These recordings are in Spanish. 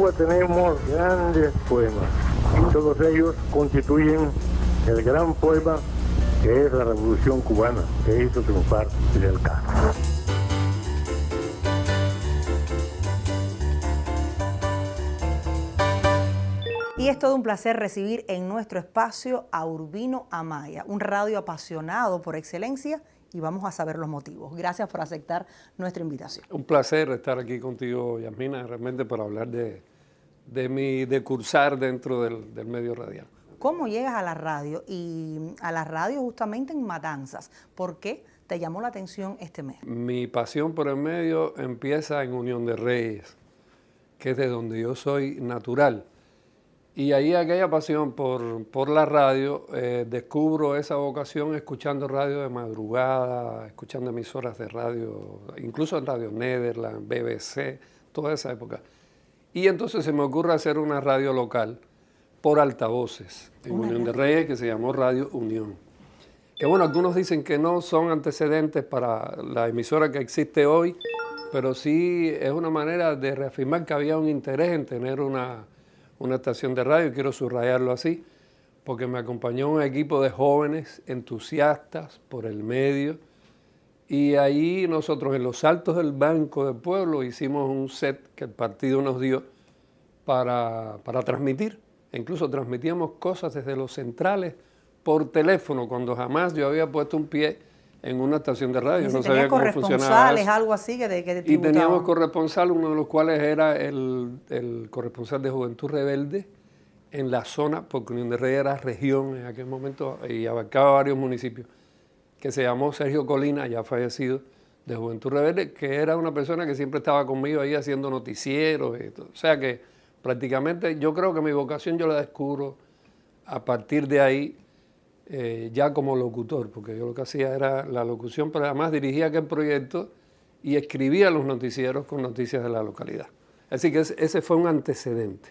Cuba tenemos grandes poemas y todos ellos constituyen el gran poema que es la Revolución Cubana, que hizo triunfar Fidel Castro. Y es todo un placer recibir en nuestro espacio a Urbino Amaya, un radio apasionado por excelencia, y vamos a saber los motivos. Gracias por aceptar nuestra invitación. Un placer estar aquí contigo, Yasmina, realmente para hablar de cursar dentro del medio radial. ¿Cómo llegas a la radio? Y a la radio justamente en Matanzas. ¿Por qué te llamó la atención este medio? Mi pasión por el medio empieza en Unión de Reyes, que es de donde yo soy natural. Y ahí aquella pasión por la radio, descubro esa vocación escuchando radio de madrugada, escuchando emisoras de radio, incluso en Radio Nederland, BBC, toda esa época. Y entonces se me ocurre hacer una radio local por altavoces en Unión de Reyes, que se llamó Radio Unión. Que bueno, algunos dicen que no son antecedentes para la emisora que existe hoy, pero sí es una manera de reafirmar que había un interés en tener una estación de radio, quiero subrayarlo así, porque me acompañó un equipo de jóvenes entusiastas por el medio, y ahí nosotros en los altos del Banco del Pueblo hicimos un set que el partido nos dio para transmitir. E incluso transmitíamos cosas desde los centrales por teléfono, cuando jamás yo había puesto un pie en una estación de radio. No sabía cómo funcionaba eso. Algo así que te y teníamos corresponsal, uno de los cuales era el corresponsal de Juventud Rebelde en la zona, porque Unión de Reyes era región en aquel momento y abarcaba varios municipios, que se llamó Sergio Colina, ya fallecido, de Juventud Rebelde, que era una persona que siempre estaba conmigo ahí haciendo noticieros. Y todo. O sea que prácticamente yo creo que mi vocación yo la descubro a partir de ahí, ya como locutor, porque yo lo que hacía era la locución, pero además dirigía aquel proyecto y escribía los noticieros con noticias de la localidad. Así que ese fue un antecedente.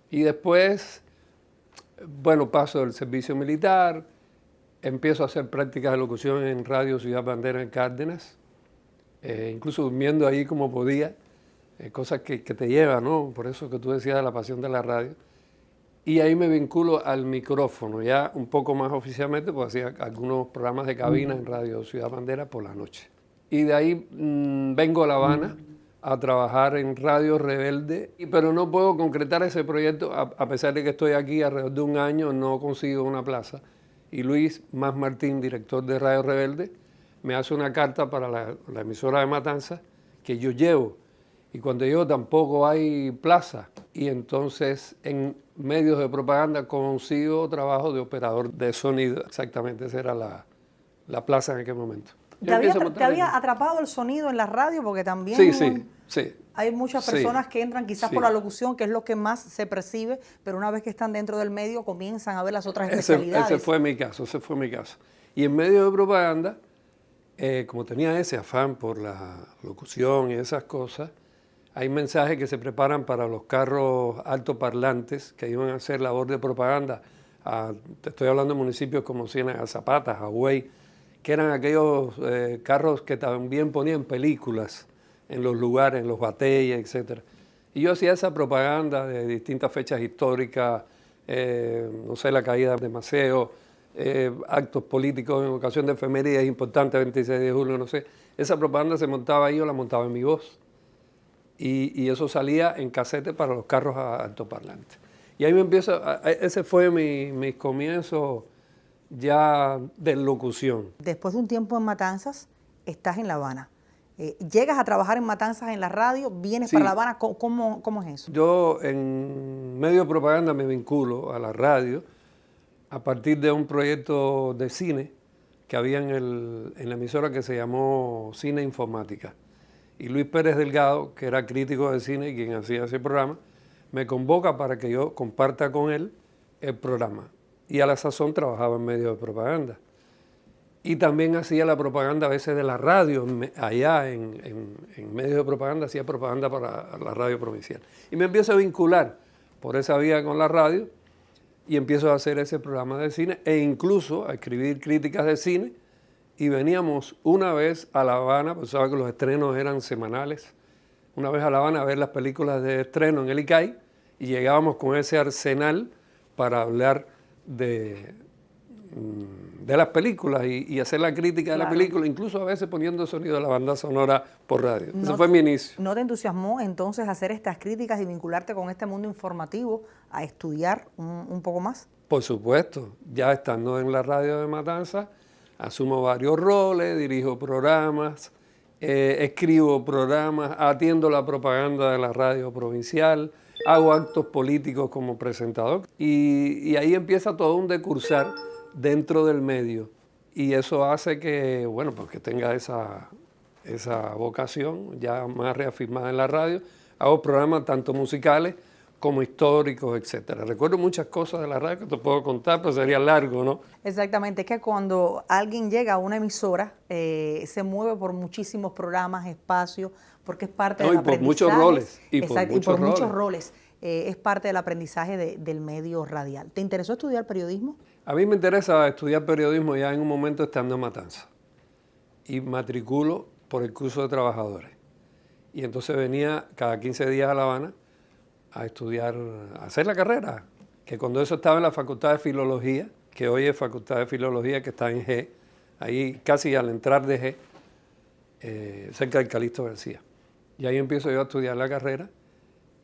Y después, bueno, paso del servicio militar, empiezo a hacer prácticas de locución en Radio Ciudad Bandera en Cárdenas, incluso durmiendo ahí como podía, cosas que te llevan, ¿no? Por eso que tú decías de la pasión de la radio. Y ahí me vinculo al micrófono, ya un poco más oficialmente, pues hacía algunos programas de cabina en Radio Ciudad Bandera por la noche. Y de ahí vengo a La Habana a trabajar en Radio Rebelde, pero no puedo concretar ese proyecto, a pesar de que estoy aquí alrededor de un año, no consigo una plaza. Y Luis Mas Martín, director de Radio Rebelde, me hace una carta para la emisora de Matanzas que yo llevo. Y cuando yo tampoco hay plaza, y entonces en medios de propaganda consigo trabajo de operador de sonido, exactamente, esa era la plaza en aquel momento. ¿Te había atrapado el sonido en la radio? Porque también sí. Hay muchas personas que entran quizás por la locución, que es lo que más se percibe, pero una vez que están dentro del medio comienzan a ver las otras especialidades. Ese fue mi caso. Y en medios de propaganda, como tenía ese afán por la locución y esas cosas, hay mensajes que se preparan para los carros altoparlantes que iban a hacer labor de propaganda. Te estoy hablando de municipios como Ciénaga Zapata, Hawái, que eran aquellos carros que también ponían películas en los lugares, en los batalles, etc. Y yo hacía esa propaganda de distintas fechas históricas, no sé, la caída de Maceo, actos políticos en ocasión de efemérides importantes, 26 de julio, no sé. Esa propaganda se montaba ahí, yo la montaba en mi voz. Y eso salía en casete para los carros altoparlantes. Y ahí ese fue mi comienzo ya de locución. Después de un tiempo en Matanzas, estás en La Habana. ¿Llegas a trabajar en Matanzas en la radio? ¿Vienes para La Habana? ¿Cómo es eso? Yo en medio de propaganda me vinculo a la radio a partir de un proyecto de cine que había en la emisora que se llamó Cine Informática. Y Luis Pérez Delgado, que era crítico de cine y quien hacía ese programa, me convoca para que yo comparta con él el programa. Y a la sazón trabajaba en medio de propaganda. Y también hacía la propaganda a veces de la radio, allá en medio de propaganda, hacía propaganda para la radio provincial. Y me empiezo a vincular por esa vía con la radio y empiezo a hacer ese programa de cine e incluso a escribir críticas de cine. Y veníamos una vez a La Habana, pues sabes que los estrenos eran semanales, una vez a La Habana a ver las películas de estreno en el ICAI y llegábamos con ese arsenal para hablar de las películas y hacer la crítica de la película, incluso a veces poniendo sonido de la banda sonora por radio. Ese fue mi inicio. ¿No te entusiasmó entonces hacer estas críticas y vincularte con este mundo informativo a estudiar un poco más? Por supuesto, ya estando en la radio de Matanzas, asumo varios roles, dirijo programas, escribo programas, atiendo la propaganda de la radio provincial, hago actos políticos como presentador y ahí empieza todo un decursar dentro del medio y eso hace que, bueno, pues que tenga esa vocación ya más reafirmada en la radio. Hago programas tanto musicales como históricos, etcétera. Recuerdo muchas cosas de la radio que te puedo contar, pero sería largo, ¿no? Exactamente, es que cuando alguien llega a una emisora, se mueve por muchísimos programas, espacios, porque es parte del aprendizaje. Y por muchos roles. Muchos roles. Es parte del aprendizaje del medio radial. ¿Te interesó estudiar periodismo? A mí me interesa estudiar periodismo ya en un momento estando en Matanzas. Y matriculo por el curso de trabajadores. Y entonces venía cada 15 días a La Habana a estudiar, a hacer la carrera, que cuando eso estaba en la Facultad de Filología, que hoy es Facultad de Filología, que está en G, ahí casi al entrar de G, cerca del Calixto García. Y ahí empiezo yo a estudiar la carrera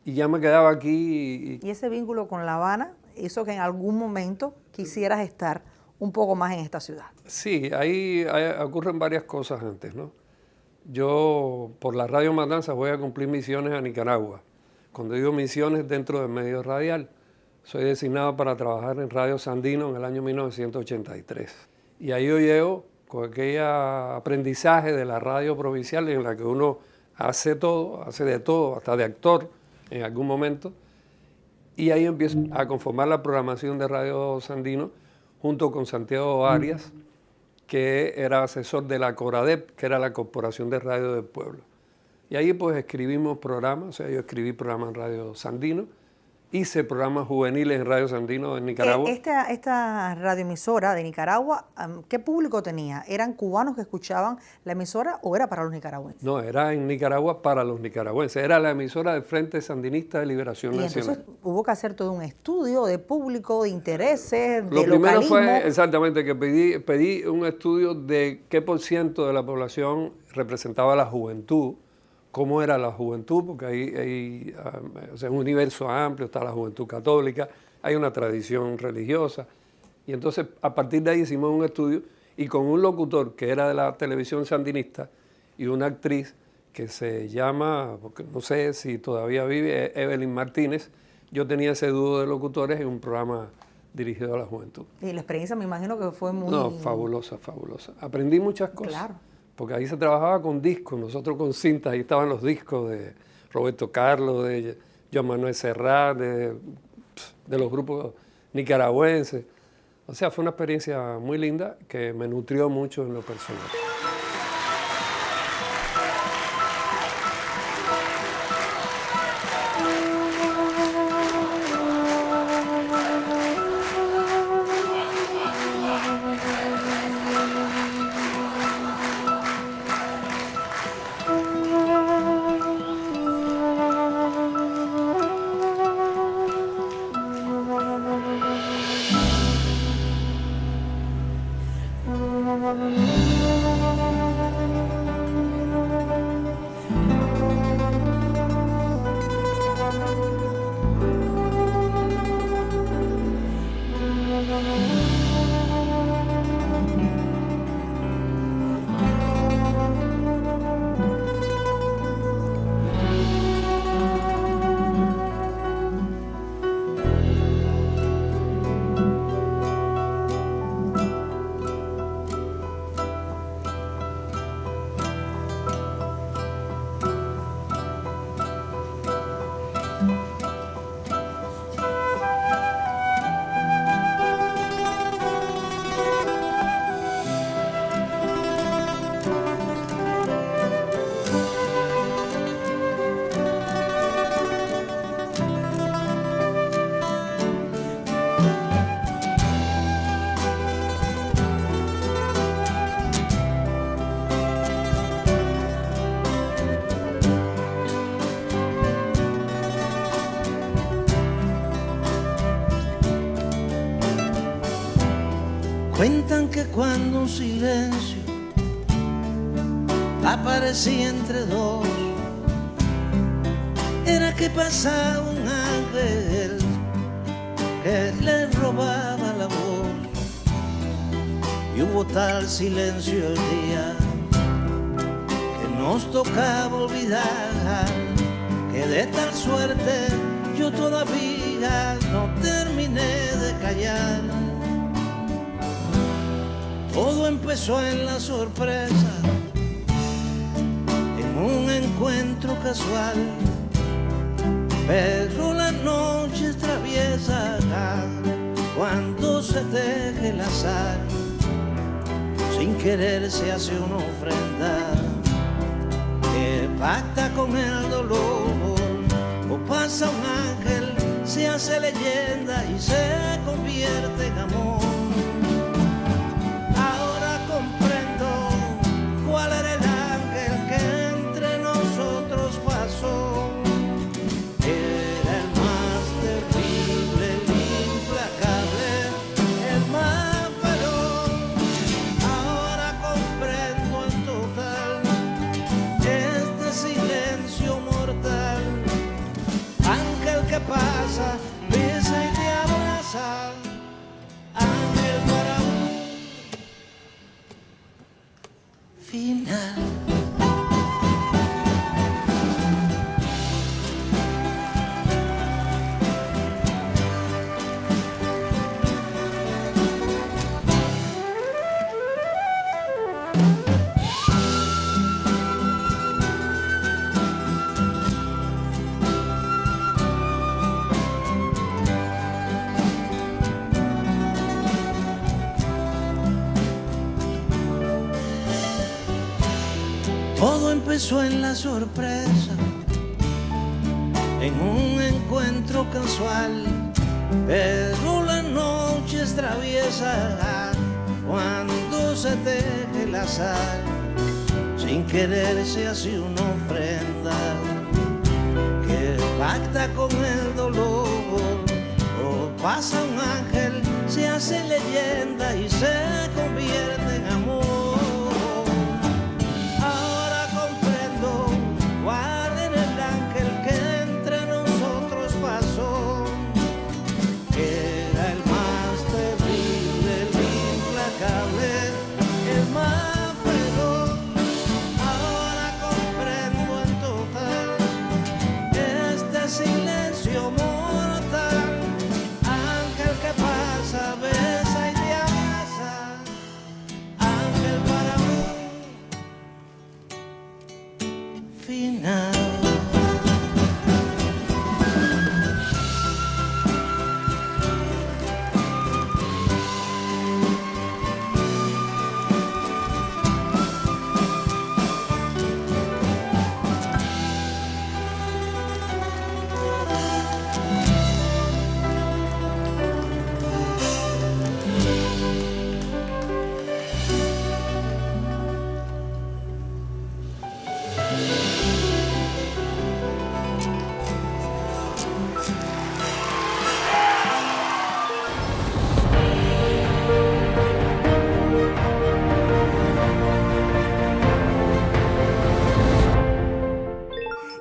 y ya me quedaba aquí. ¿Y ese vínculo con La Habana hizo que en algún momento quisieras estar un poco más en esta ciudad? Sí, ahí ocurren varias cosas antes, ¿no? Yo, por la Radio Matanzas, voy a cumplir misiones a Nicaragua. Cuando digo misiones dentro del medio radial, soy designado para trabajar en Radio Sandino en el año 1983. Y ahí yo llego con aquel aprendizaje de la radio provincial en la que uno hace todo, hace de todo, hasta de actor en algún momento. Y ahí empiezo a conformar la programación de Radio Sandino junto con Santiago Arias, que era asesor de la CORADEP, que era la Corporación de Radio del Pueblo. Y ahí pues escribimos programas, o sea, yo escribí programas en Radio Sandino, hice programas juveniles en Radio Sandino de Nicaragua. Esta radioemisora de Nicaragua, ¿qué público tenía? ¿Eran cubanos que escuchaban la emisora o era para los nicaragüenses? No, era en Nicaragua para los nicaragüenses, era la emisora del Frente Sandinista de Liberación Nacional. Entonces hubo que hacer todo un estudio de público, de intereses, de Lo primero localismo. fue exactamente que pedí un estudio de qué % de la población representaba la juventud, cómo era la juventud, porque hay o sea, un universo amplio, está la juventud católica, hay una tradición religiosa. Y entonces, a partir de ahí hicimos un estudio y con un locutor que era de la televisión sandinista y una actriz que se llama, porque no sé si todavía vive, Evelyn Martínez, yo tenía ese dúo de locutores en un programa dirigido a la juventud. Y la experiencia me imagino que fue muy... No, fabulosa, fabulosa. Aprendí muchas cosas. Claro. Porque ahí se trabajaba con discos, nosotros con cintas, ahí estaban los discos de Roberto Carlos, de Joan Manuel Serrat, de los grupos nicaragüenses. O sea, fue una experiencia muy linda que me nutrió mucho en lo personal. Cuentan que cuando un silencio aparecía entre dos, era que pasaba un ángel que le robaba la voz. Y hubo tal silencio el día que nos tocaba olvidar, que de tal suerte yo todavía no terminé de callar. Todo empezó en la sorpresa, en un encuentro casual, pero la noche es traviesa cuando se teje el azar. Sin querer se hace una ofrenda que pacta con el dolor, o pasa un ángel, se hace leyenda y se convierte en amor. Ahora comprendo cuál era el ángel que entre nosotros pasó. Era el más terrible, el implacable, el más feroz. Ahora comprendo en total este silencio mortal. Ángel que pasa, besa y te abraza. Ángel para un final. Todo empezó en la sorpresa, en un encuentro casual, pero la noche es traviesa cuando se teje el azar. Sin querer se hace una ofrenda que pacta con el dolor, o pasa un ángel, se hace leyenda y se convierte en amor. Silencio mortal, ángel que pasa, besa y te abraza, ángel para un final.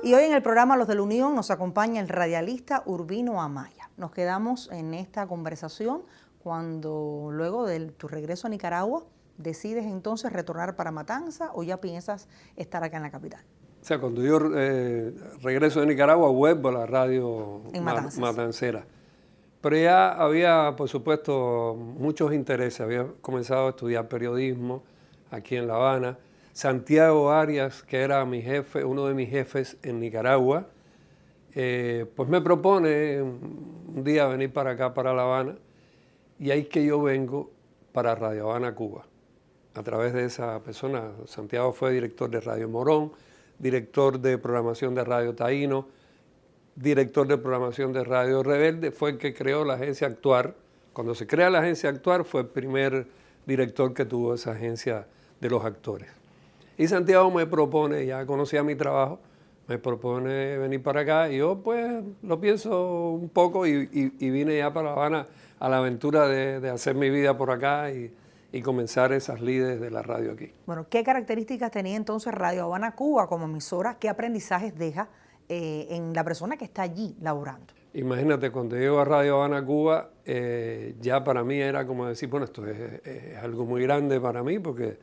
Y hoy en el programa Los de la Unión nos acompaña el radialista Urbino Amaya. Nos quedamos en esta conversación cuando luego de tu regreso a Nicaragua decides entonces retornar para Matanza, o ya piensas estar acá en la capital. O sea, cuando yo regreso de Nicaragua, vuelvo a la radio matancera. Pero ya había, por supuesto, muchos intereses. Había comenzado a estudiar periodismo aquí en La Habana. Santiago Arias, que era mi jefe, uno de mis jefes en Nicaragua, pues me propone un día venir para acá, para La Habana, y ahí que yo vengo para Radio Habana, Cuba. A través de esa persona, Santiago fue director de Radio Morón, director de programación de Radio Taíno, director de programación de Radio Rebelde, fue el que creó la agencia Actuar. Cuando se crea la agencia Actuar, fue el primer director que tuvo esa agencia de los actores. Y Santiago me propone, ya conocía mi trabajo, me propone venir para acá, y yo pues lo pienso un poco y vine ya para La Habana a la aventura de hacer mi vida por acá y y comenzar esas lides de la radio aquí. Bueno, ¿qué características tenía entonces Radio Habana Cuba como emisora? ¿Qué aprendizajes deja en la persona que está allí laborando? Imagínate, cuando llego a Radio Habana Cuba, ya para mí era como decir, bueno, esto es algo muy grande para mí, porque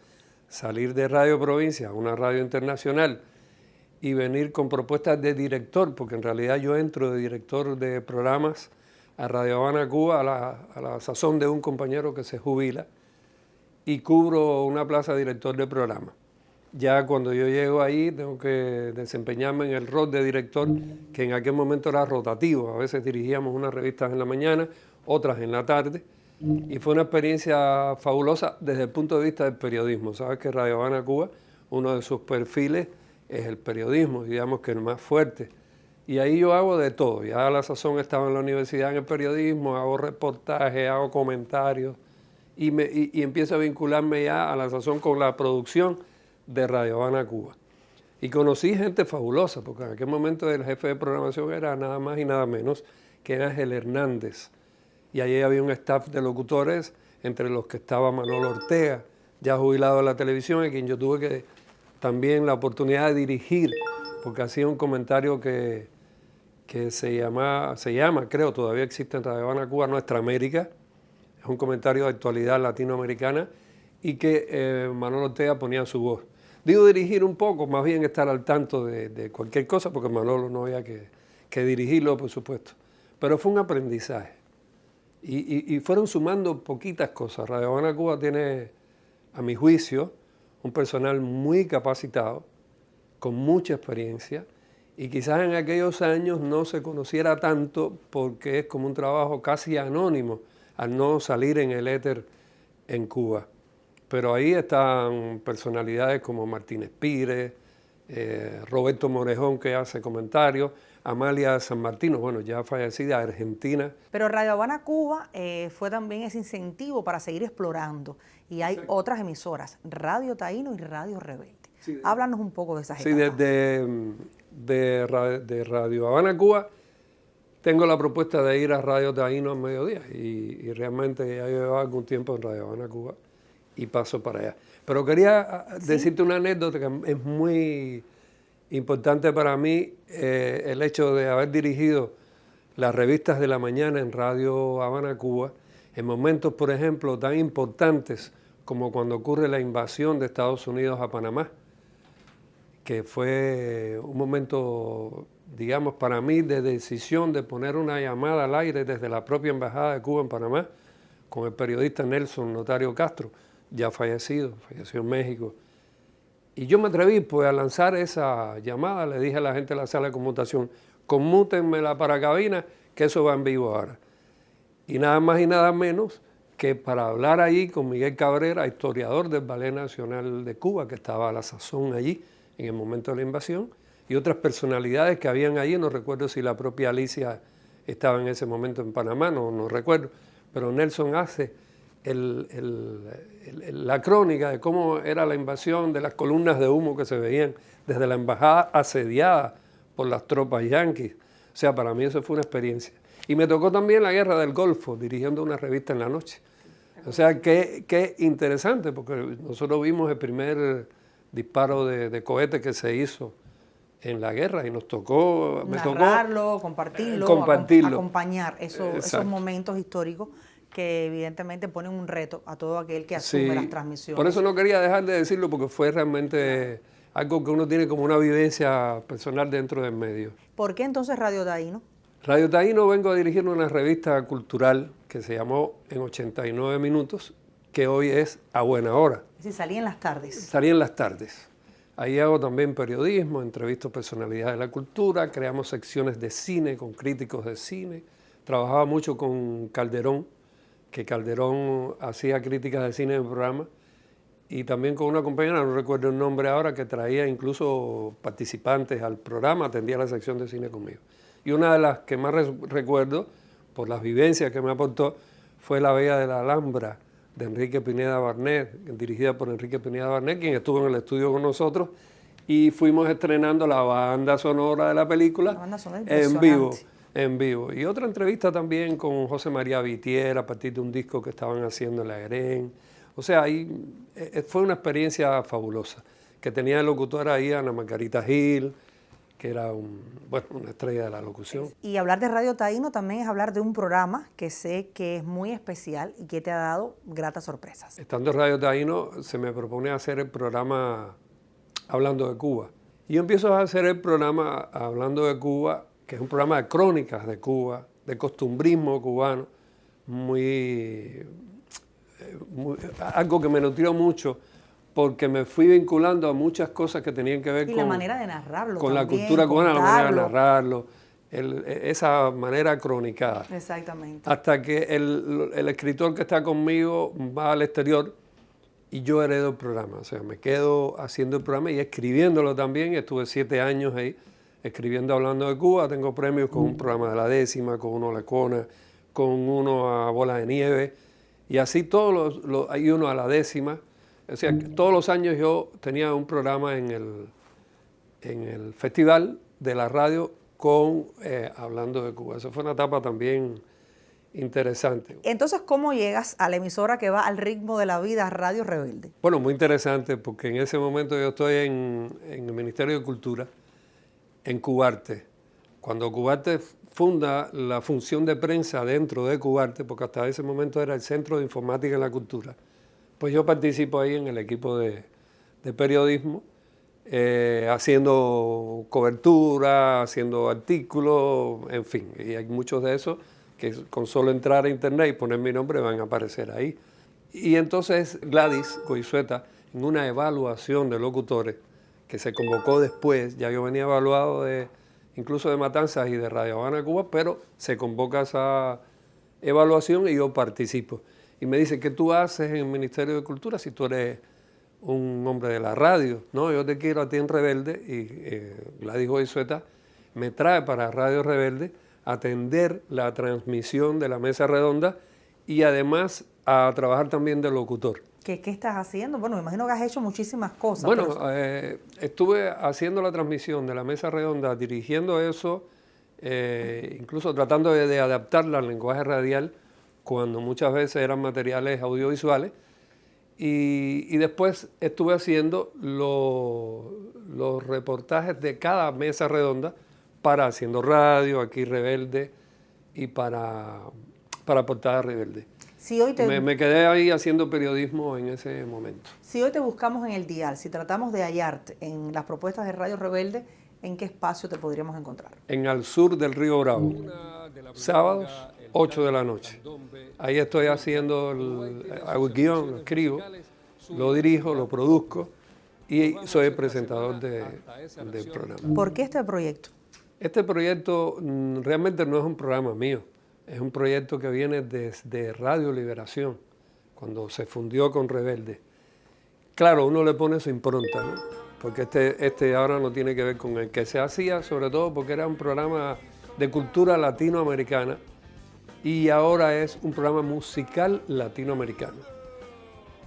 salir de Radio Provincia a una radio internacional y venir con propuestas de director, porque en realidad yo entro de director de programas a Radio Habana Cuba a la sazón de un compañero que se jubila y cubro una plaza de director de programa. Ya cuando yo llego ahí tengo que desempeñarme en el rol de director, que en aquel momento era rotativo. A veces dirigíamos unas revistas en la mañana, otras en la tarde, y fue una experiencia fabulosa desde el punto de vista del periodismo. Sabes que Radio Habana Cuba, uno de sus perfiles es el periodismo, digamos que el más fuerte. Y ahí yo hago de todo. Ya a la sazón estaba en la universidad en el periodismo, hago reportajes, hago comentarios, y empiezo a vincularme ya a la sazón con la producción de Radio Habana Cuba. Y conocí gente fabulosa, porque en aquel momento el jefe de programación era nada más y nada menos que Ángel Hernández. Y allí había un staff de locutores, entre los que estaba Manolo Ortega, ya jubilado de la televisión, a quien yo tuve también la oportunidad de dirigir, porque hacía un comentario que se llama, creo, todavía existe en Radio Habana Cuba, Nuestra América. Es un comentario de actualidad latinoamericana y que Manolo Ortega ponía su voz. Digo dirigir un poco, más bien estar al tanto de cualquier cosa, porque Manolo no había que dirigirlo, por supuesto. Pero fue un aprendizaje. Y fueron sumando poquitas cosas. Radio Habana Cuba tiene, a mi juicio, un personal muy capacitado, con mucha experiencia, y quizás en aquellos años no se conociera tanto porque es como un trabajo casi anónimo al no salir en el éter en Cuba. Pero ahí están personalidades como Martínez Pires, Roberto Morejón, que hace comentarios, Amalia San Martino, bueno, ya fallecida, argentina. Pero Radio Habana Cuba fue también ese incentivo para seguir explorando. Y hay otras emisoras, Radio Taíno y Radio Rebelde. Sí, háblanos un poco de esas etapas. Sí, de Radio Habana Cuba tengo la propuesta de ir a Radio Taíno al mediodía y realmente ya llevaba algún tiempo en Radio Habana Cuba y paso para allá. Pero quería decirte una anécdota que es muy importante para mí, el hecho de haber dirigido las revistas de la mañana en Radio Habana Cuba, en momentos, por ejemplo, tan importantes como cuando ocurre la invasión de Estados Unidos a Panamá, que fue un momento, digamos, para mí de decisión de poner una llamada al aire desde la propia Embajada de Cuba en Panamá, con el periodista Nelson Notario Castro, ya falleció en México. Y yo me atreví pues a lanzar esa llamada, le dije a la gente de la sala de conmutación, conmútenmela para cabina, que eso va en vivo ahora. Y nada más y nada menos que para hablar allí con Miguel Cabrera, historiador del Ballet Nacional de Cuba, que estaba a la sazón allí en el momento de la invasión, y otras personalidades que habían allí, no recuerdo si la propia Alicia estaba en ese momento en Panamá, no recuerdo, pero Nelson hace la crónica de cómo era la invasión, de las columnas de humo que se veían desde la embajada asediada por las tropas yanquis. O sea, para mí eso fue una experiencia. Y me tocó también la Guerra del Golfo, dirigiendo una revista en la noche. O sea, qué interesante, porque nosotros vimos el primer disparo de cohete que se hizo en la guerra y nos tocó... Narrarlo, compartirlo, acompañar esos momentos históricos que evidentemente ponen un reto a todo aquel que asume las transmisiones. Por eso no quería dejar de decirlo, porque fue realmente algo que uno tiene como una vivencia personal dentro del medio. ¿Por qué entonces Radio Taíno? Radio Taíno vengo a dirigir una revista cultural que se llamó En 89 Minutos, que hoy es A Buena Hora. Es decir, salía en las tardes. Salía en las tardes. Ahí hago también periodismo, entrevisto personalidades de la cultura, creamos secciones de cine con críticos de cine. Trabajaba mucho con Calderón, que Calderón hacía críticas de cine en el programa, y también con una compañera, no recuerdo el nombre ahora, que traía incluso participantes al programa, atendía la sección de cine conmigo. Y una de las que más recuerdo, por las vivencias que me aportó, fue La Bella de la Alhambra, de Enrique Pineda Barnet, dirigida por Enrique Pineda Barnet, quien estuvo en el estudio con nosotros, y fuimos estrenando la banda sonora de la película en vivo. Y otra entrevista también con José María Vitier, a partir de un disco que estaban haciendo en la EREN. O sea, ahí fue una experiencia fabulosa, que tenía de locutora ahí a Ana Margarita Gil, que era una estrella de la locución. Y hablar de Radio Taíno también es hablar de un programa que sé que es muy especial y que te ha dado gratas sorpresas. Estando en Radio Taíno, se me propone hacer el programa Hablando de Cuba. Y yo empiezo a hacer el programa Hablando de Cuba, que es un programa de crónicas de Cuba, de costumbrismo cubano, algo que me nutrió mucho, porque me fui vinculando a muchas cosas que tenían que ver y con la manera de narrarlo con también, la cultura cubana, la manera de contarlo. narrarlo, esa manera cronicada. Exactamente. Hasta que el escritor que está conmigo va al exterior y yo heredo el programa. O sea, me quedo haciendo el programa y escribiéndolo también. Estuve 7 años ahí escribiendo Hablando de Cuba. Tengo premios con un programa de La Décima, con uno a La Cona, con uno a Bola de Nieve. Y así hay uno a La Décima. O sea, todos los años yo tenía un programa en el Festival de la Radio con Hablando de Cuba. Esa fue una etapa también interesante. Entonces, ¿cómo llegas a la emisora que va al ritmo de la vida, Radio Rebelde? Bueno, muy interesante, porque en ese momento yo estoy en el Ministerio de Cultura, en Cubarte. Cuando Cubarte funda la función de prensa dentro de Cubarte, porque hasta ese momento era el Centro de Informática en la Cultura, pues yo participo ahí en el equipo de periodismo, haciendo cobertura, haciendo artículos, en fin, y hay muchos de esos que con solo entrar a internet y poner mi nombre van a aparecer ahí. Y entonces Gladys Goizueta, en una evaluación de locutores que se convocó después, ya yo venía evaluado incluso de Matanzas y de Radio Habana, Cuba, pero se convoca esa evaluación y yo participo. Y me dice, ¿qué tú haces en el Ministerio de Cultura si tú eres un hombre de la radio? No, yo te quiero a ti en Rebelde. Y Gladys Goizueta me trae para Radio Rebelde a atender la transmisión de la mesa redonda y además a trabajar también de locutor. ¿Qué estás haciendo? Bueno, me imagino que has hecho muchísimas cosas. Bueno, pero... estuve haciendo la transmisión de la mesa redonda, dirigiendo eso, incluso tratando de adaptarla al lenguaje radial, cuando muchas veces eran materiales audiovisuales, y después estuve haciendo los reportajes de cada mesa redonda para Haciendo Radio, aquí Rebelde, y para Portada Rebelde. Si hoy me quedé ahí haciendo periodismo en ese momento. Si hoy te buscamos en el dial, si tratamos de hallarte en las propuestas de Radio Rebelde, ¿en qué espacio te podríamos encontrar? En Al Sur del Río Bravo, sábados, 8 de la noche. Ahí estoy haciendo hago el guión, lo escribo, lo dirijo, lo produzco y soy el presentador del programa. ¿Por qué este proyecto? Este proyecto realmente no es un programa mío, es un proyecto que viene desde Radio Liberación, cuando se fundió con Rebelde. Claro, uno le pone su impronta, ¿no? Porque este ahora no tiene que ver con el que se hacía, sobre todo porque era un programa de cultura latinoamericana y ahora es un programa musical latinoamericano.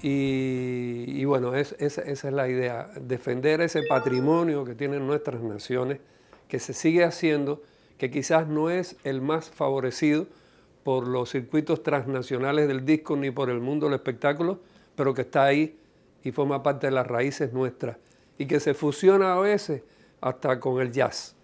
Y bueno, esa es la idea, defender ese patrimonio que tienen nuestras naciones, que se sigue haciendo, que quizás no es el más favorecido por los circuitos transnacionales del disco ni por el mundo del espectáculo, pero que está ahí y forma parte de las raíces nuestras y que se fusiona a veces hasta con el jazz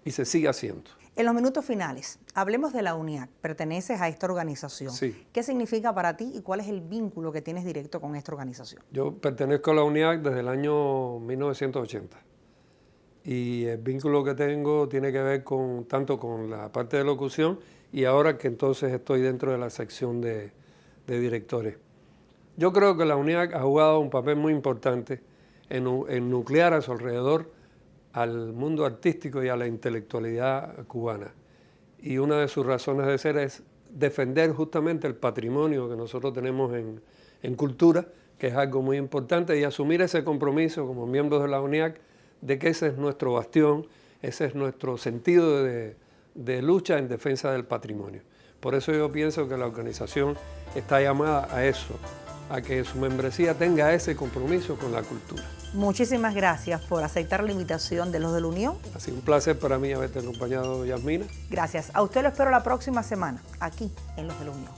y se sigue haciendo. En los minutos finales, hablemos de la UNIAC. Perteneces a esta organización. Sí. ¿Qué significa para ti y cuál es el vínculo que tienes directo con esta organización? Yo pertenezco a la UNIAC desde el año 1980 y el vínculo que tengo tiene que ver tanto con la parte de locución y ahora que entonces estoy dentro de la sección de directores. Yo creo que la UNIAC ha jugado un papel muy importante en nuclear a su alrededor al mundo artístico y a la intelectualidad cubana. Y una de sus razones de ser es defender justamente el patrimonio que nosotros tenemos en cultura, que es algo muy importante, y asumir ese compromiso como miembros de la UNIAC de que ese es nuestro bastión, ese es nuestro sentido de lucha en defensa del patrimonio. Por eso yo pienso que la organización está llamada a eso, a que su membresía tenga ese compromiso con la cultura. Muchísimas gracias por aceptar la invitación de los de la Unión. Ha sido un placer para mí haberte acompañado, Yasmina. Gracias. A usted lo espero la próxima semana, aquí en Los de la Unión.